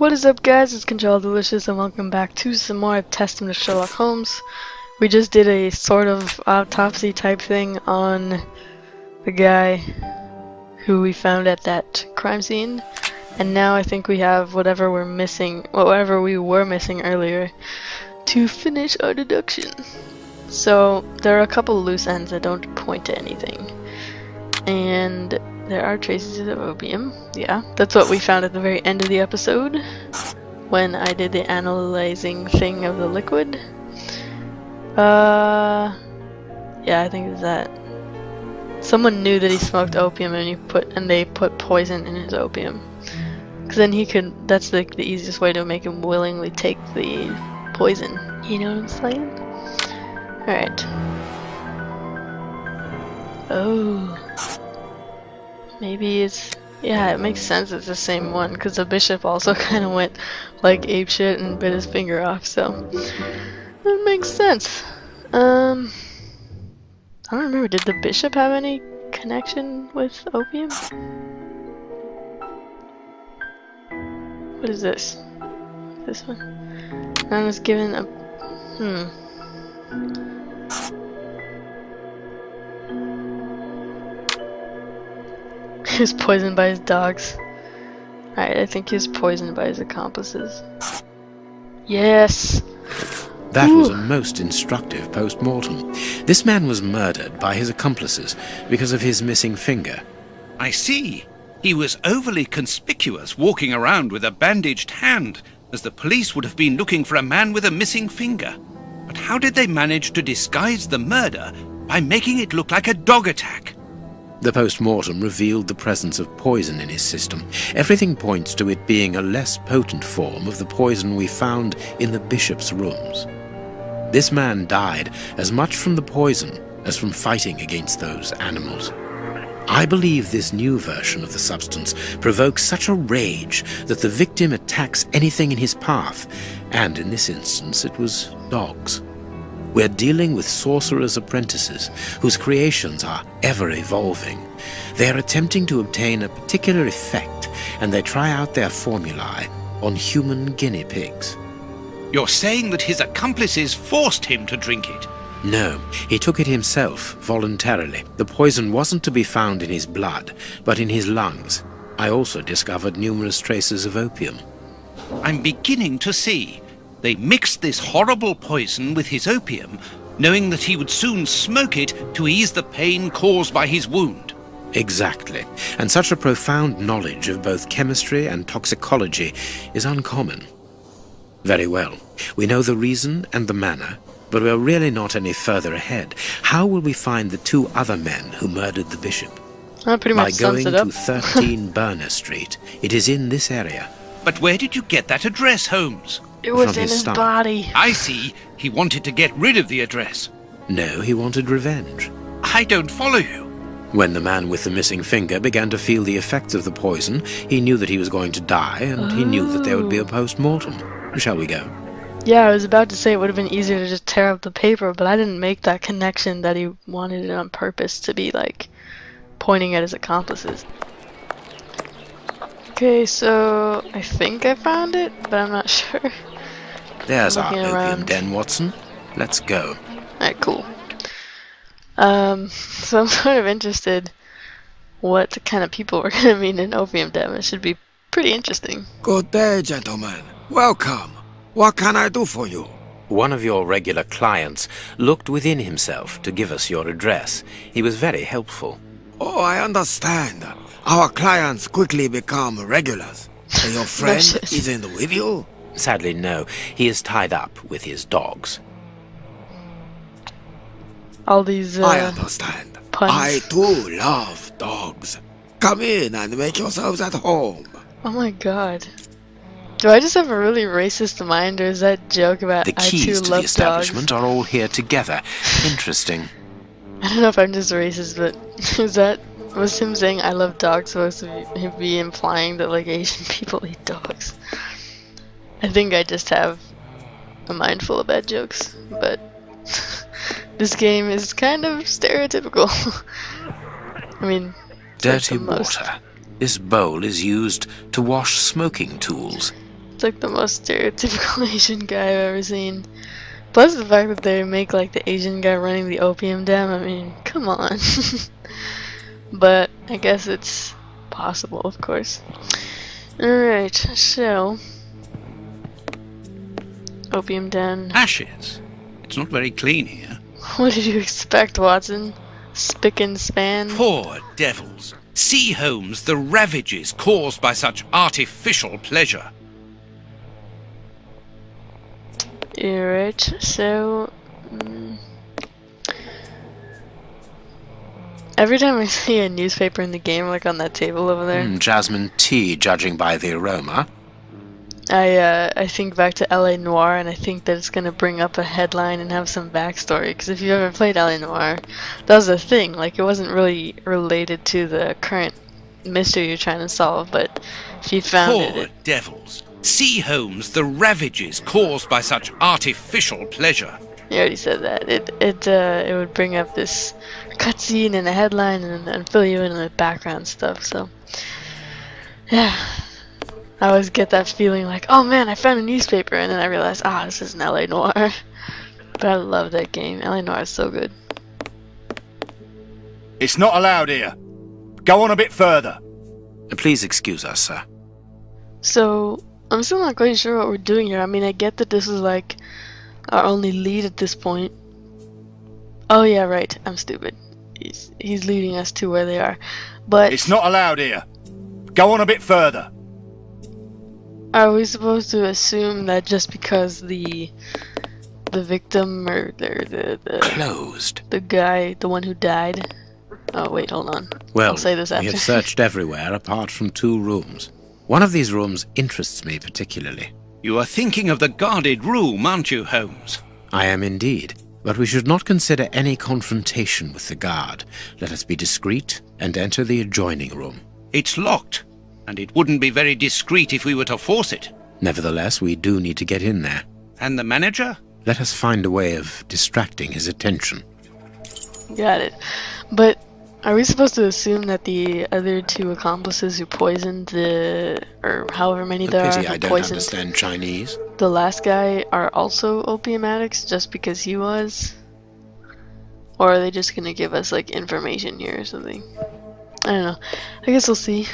What is up, guys? It's Control Delicious, and welcome back to some more Testament of Sherlock Holmes. We just did a sort of autopsy type thing on the guy who we found at that crime scene, and now I think we have whatever we were missing earlier to finish our deduction. So there are a couple loose ends that don't point to anything, and there are traces of opium. Yeah, that's what we found at the very end of the episode when I did the analyzing thing of the liquid. Yeah, I think it's that. Someone knew that he smoked opium and they put poison in his opium. Cause then he could, that's like the easiest way to make him willingly take the poison. You know what I'm saying? Alright. Oh. Maybe it's, yeah, it makes sense it's the same one, because the bishop also kind of went like apeshit and bit his finger off, so that makes sense. I don't remember, did the bishop have any connection with opium? What is this? This one? I was given a, He was poisoned by his dogs. Alright, I think he was poisoned by his accomplices. Yes! That was a most instructive post-mortem. This man was murdered by his accomplices because of his missing finger. I see. He was overly conspicuous, walking around with a bandaged hand, as the police would have been looking for a man with a missing finger. But how did they manage to disguise the murder by making it look like a dog attack? The post-mortem revealed the presence of poison in his system. Everything points to it being a less potent form of the poison we found in the bishop's rooms. This man died as much from the poison as from fighting against those animals. I believe this new version of the substance provokes such a rage that the victim attacks anything in his path, and in this instance it was dogs. We're dealing with sorcerers' apprentices whose creations are ever-evolving. They are attempting to obtain a particular effect, and they try out their formulae on human guinea pigs. You're saying that his accomplices forced him to drink it? No, he took it himself, voluntarily. The poison wasn't to be found in his blood, but in his lungs. I also discovered numerous traces of opium. I'm beginning to see. They mixed this horrible poison with his opium, knowing that he would soon smoke it to ease the pain caused by his wound. Exactly. And such a profound knowledge of both chemistry and toxicology is uncommon. Very well. We know the reason and the manner, but we're really not any further ahead. How will we find the two other men who murdered the bishop? Pretty much by going sums it up. to 13 Burner Street. It is in this area. But where did you get that address, Holmes? It was From in his his stomach. body. I see. He wanted to get rid of the address. No, he wanted revenge. I don't follow you. When the man with the missing finger began to feel the effects of the poison, he knew that he was going to die, and he knew that there would be a post-mortem. Shall we go? Yeah, I was about to say it would have been easier to just tear up the paper, but I didn't make that connection that he wanted it on purpose to be, like, pointing at his accomplices. Okay, so I think I found it, but I'm not sure. There's our Looking opium around. den, Watson. Let's go. Alright, cool. So I'm sort of interested what kind of people we're gonna meet in Opium Den. It should be pretty interesting. Good day, gentlemen. Welcome. What can I do for you? One of your regular clients looked within himself to give us your address. He was very helpful. Oh, I understand. Our clients quickly become regulars. Your friend shit. isn't with you? Sadly, no. He is tied up with his dogs. All these I understand. puns. I too love dogs. Come in and make yourselves at home. Oh my god. Do I just have a really racist mind, or is that joke about The I too keys to the love establishment dogs? are all here together. Interesting. I don't know if I'm just racist, but was him saying I love dogs supposed to be implying that like Asian people eat dogs? I think I just have a mind full of bad jokes, but this game is kind of stereotypical. I mean, Dirty the most. water. This bowl is used to wash smoking tools. It's like the most stereotypical Asian guy I've ever seen. Plus the fact that they make like the Asian guy running the opium den, I mean, come on. But I guess it's possible, of course. Alright, so... Opium den. Ashes. It's not very clean here. What did you expect, Watson? Spick and span? Poor devils. See, Holmes, the ravages caused by such artificial pleasure. Alright, so... every time I see a newspaper in the game, like on that table over there, Jasmine tea, judging by the aroma. I think back to LA Noire, and I think that it's gonna bring up a headline and have some backstory. Because if you ever played LA Noire, that was the thing. Like, it wasn't really related to the current mystery you're trying to solve, but if you found Poor devils. See, Holmes, the ravages caused by such artificial pleasure. You already said that. It would bring up this cutscene and a headline and fill you in on the background stuff. So, yeah. I always get that feeling like, oh man, I found a newspaper, and then I realize, this is an LA Noire. But I love that game. LA Noire is so good. It's not allowed here. Go on a bit further. Please excuse us, sir. So, I'm still not quite sure what we're doing here. I mean, I get that this is like our only lead at this point. Oh yeah, right. I'm stupid. He's leading us to where they are. But it's not allowed here. Go on a bit further. Are we supposed to assume that just because the victim or the closed, the guy, the one who died? Oh wait, hold on. Well, I'll say this after. we have searched everywhere apart from 2 rooms. One of these rooms interests me particularly. You are thinking of the guarded room, aren't you, Holmes? I am indeed, but we should not consider any confrontation with the guard. Let us be discreet and enter the adjoining room. It's locked, and it wouldn't be very discreet if we were to force it. Nevertheless, we do need to get in there. And the manager? Let us find a way of distracting his attention. Got it. But are we supposed to assume that the other 2 accomplices who poisoned or however many there are, Pity who I don't poisoned understand Chinese. the last guy are also opium addicts just because he was? Or are they just gonna give us like information here or something? I don't know. I guess we'll see.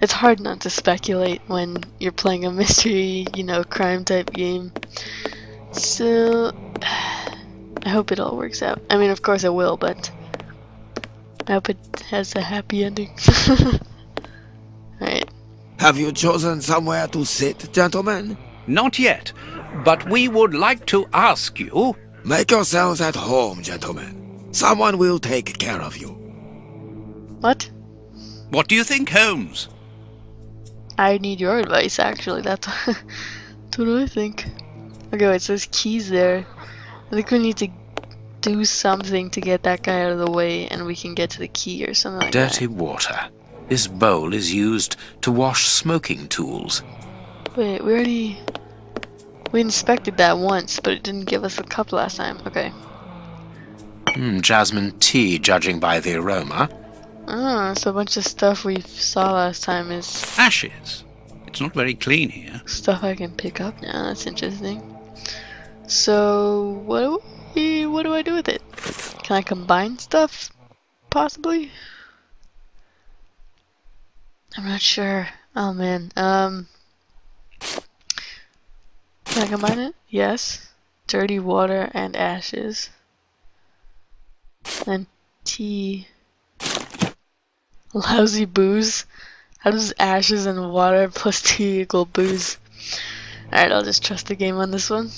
It's hard not to speculate when you're playing a mystery, crime type game. So, I hope it all works out. I mean, of course it will, but I hope it has a happy ending. Alright. Have you chosen somewhere to sit, gentlemen? Not yet, but we would like to ask you... Make yourselves at home, gentlemen. Someone will take care of you. What? What do you think, Holmes? I need your advice, actually. That's what I think. Okay, wait, so there's keys there. I think we need to do something to get that guy out of the way, and we can get to the key or something like that. Dirty water. This bowl is used to wash smoking tools. Wait, we inspected that once, but it didn't give us a cup last time. Okay. Jasmine tea, judging by the aroma. So a bunch of stuff we saw last time is Ashes. It's not very clean here. stuff I can pick up now. That's interesting. So what do I do with it? Can I combine stuff? Possibly? I'm not sure. Oh man. Can I combine it? Yes. Dirty water and ashes. And tea. Lousy booze. How does ashes and water plus tea equal booze? Alright, I'll just trust the game on this one.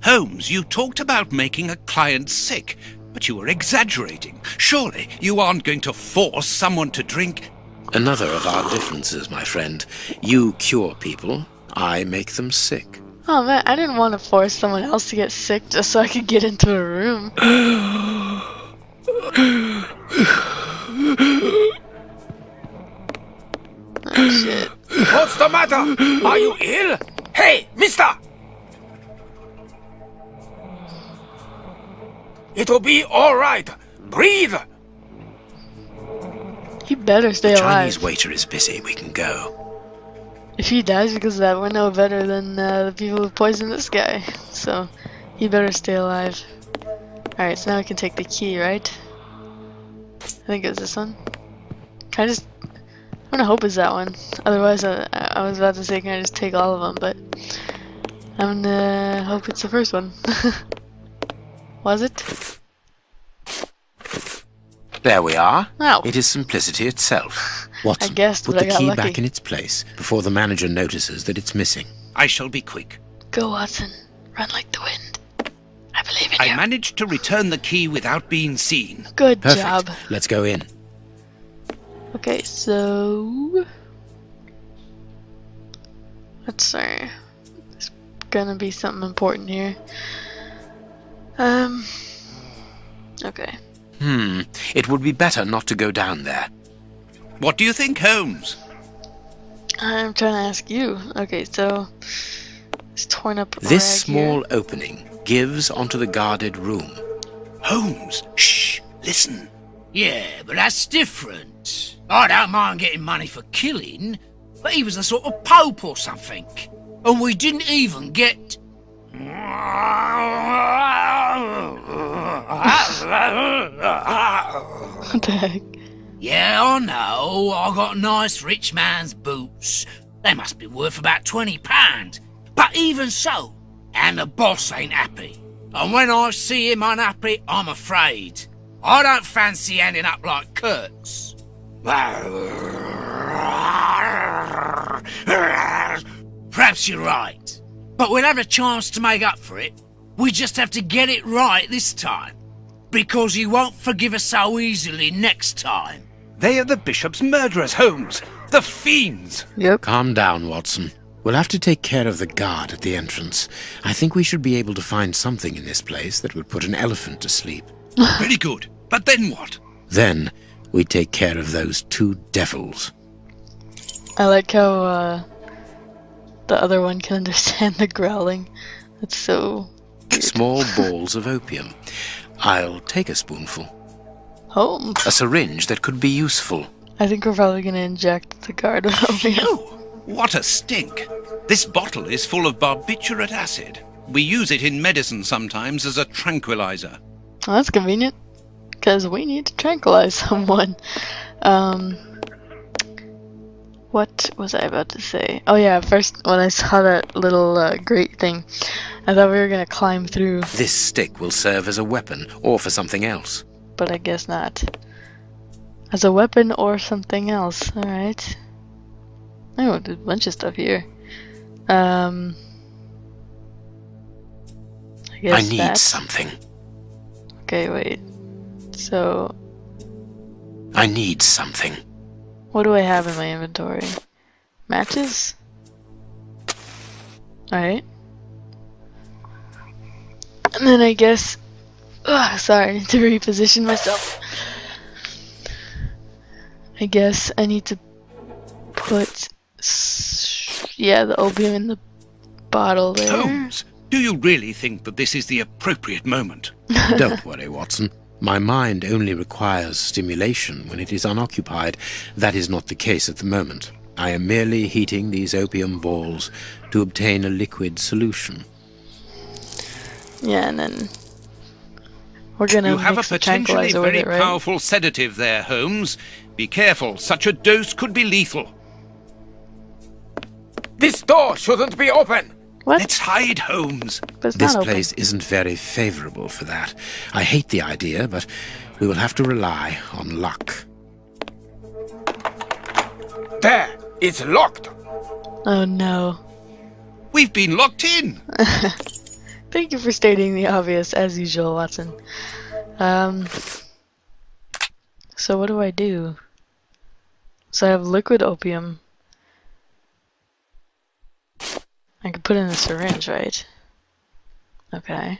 Holmes, you talked about making a client sick, but you were exaggerating. Surely you aren't going to force someone to drink... Another of our differences, my friend. You cure people, I make them sick. Oh man, I didn't want to force someone else to get sick just so I could get into a room. Oh shit. What's the matter? Are you ill? Hey, mister! It'll be alright. Breathe! He better stay The alive. Chinese waiter is busy. We can go. If he dies because of that, we're no better than the people who poisoned this guy. So, he better stay alive. Alright, so now we can take the key, right? I think it's this one. Can I just... I'm gonna hope it's that one. Otherwise, I was about to say, can I just take all of them, but... I'm gonna hope it's the first one. Was it? There we are. Oh. It is simplicity itself. Watson, I guessed, put but the I got key lucky. back in its place before the manager notices that it's missing. I shall be quick. Go, Watson. Run like the wind. I believe in I you. managed to return the key without being seen. Good Perfect. job. Let's go in. Okay, so... Let's see. There's gonna be something important here. Okay. It would be better not to go down there. What do you think, Holmes? I'm trying to ask you. Okay, so... It's torn up This rag small here. opening gives onto the guarded room. Holmes, shh, listen. Yeah, but that's different. I don't mind getting money for killing, but he was a sort of pope or something. And we didn't even get... What the heck? Yeah, I know. I got nice rich man's boots. They must be worth about £20. But even so, and the boss ain't happy. And when I see him unhappy, I'm afraid. I don't fancy ending up like Kurtz. Perhaps you're right. But we'll have a chance to make up for it. We just have to get it right this time. Because he won't forgive us so easily next time. They are the bishop's murderers, Holmes. The fiends. Yep. Calm down, Watson. We'll have to take care of the guard at the entrance. I think we should be able to find something in this place that would put an elephant to sleep. Very good. But then what? Then we take care of those two devils. I like how the other one can understand the growling. That's so weird. Small balls of opium. I'll take a spoonful. Holmes. A syringe that could be useful. I think we're probably gonna inject the guard with opium. Oh, what a stink. This bottle is full of barbiturate acid. We use it in medicine sometimes as a tranquilizer. Well, that's convenient. Because we need to tranquilize someone. What was I about to say? Oh yeah, first when I saw that little grate thing, I thought we were gonna climb through, This stick will serve as a weapon or for something else. but I guess not. As a weapon or something else, alright. Oh, there's a bunch of stuff here. I guess I need that. something. Okay, wait. So, I need something. what do I have in my inventory? Matches? Alright. And then I guess... Ugh, sorry, I need to reposition myself. I guess I need to put... Yeah, the opium in the bottle there. Holmes, do you really think that this is the appropriate moment? Don't worry, Watson. My mind only requires stimulation when it is unoccupied. That is not the case at the moment. I am merely heating these opium balls to obtain a liquid solution. Yeah, and then... We're gonna You have a mix the potentially tranquilizer with very it, right? powerful sedative there, Holmes. Be careful, such a dose could be lethal. This door shouldn't be open! What? Let's hide, Holmes. But it's This not open. place isn't very favorable for that. I hate the idea, but we will have to rely on luck. There! It's locked! Oh no. We've been locked in. Thank you for stating the obvious, as usual, Watson. So what do I do? So I have liquid opium. I could put it in a syringe, right? Okay.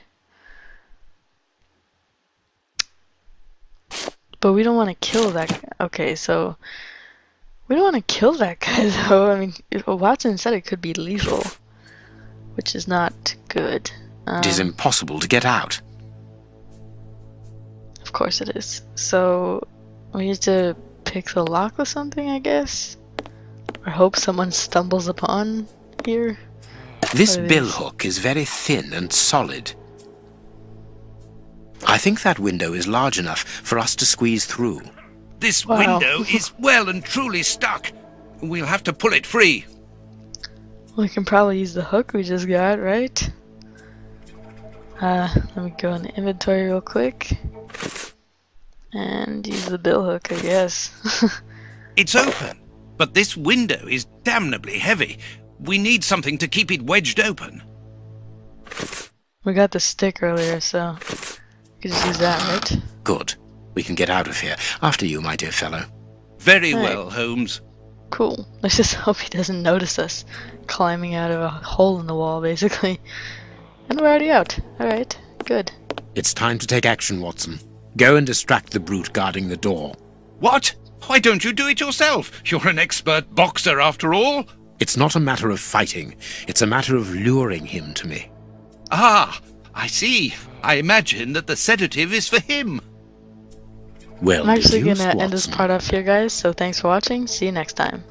But we don't want to kill that guy. Okay, so... We don't want to kill that guy, though. I mean, Watson said it could be lethal. Which is not good. It is impossible to get out. Of course it is. So we need to pick the lock with something, I guess. I hope someone stumbles upon here. This What are bill these? hook is very thin and solid. I think that window is large enough for us to squeeze through. This Wow. window is well and truly stuck. We'll have to pull it free. We can probably use the hook we just got, right? Let me go in the inventory real quick. And use the bill hook, I guess. It's open, but this window is damnably heavy. We need something to keep it wedged open. We got the stick earlier, so we can just use that, right? Good. We can get out of here. After you, my dear fellow. Very Right. well, Holmes. Cool. Let's just hope he doesn't notice us climbing out of a hole in the wall, basically. And we're already out. Alright, good. It's time to take action, Watson. Go and distract the brute guarding the door. What? Why don't you do it yourself? You're an expert boxer, after all. It's not a matter of fighting. It's a matter of luring him to me. Ah, I see. I imagine that the sedative is for him. Well I'm actually deduced, gonna end this Watson. part off here, guys, so thanks for watching. See you next time.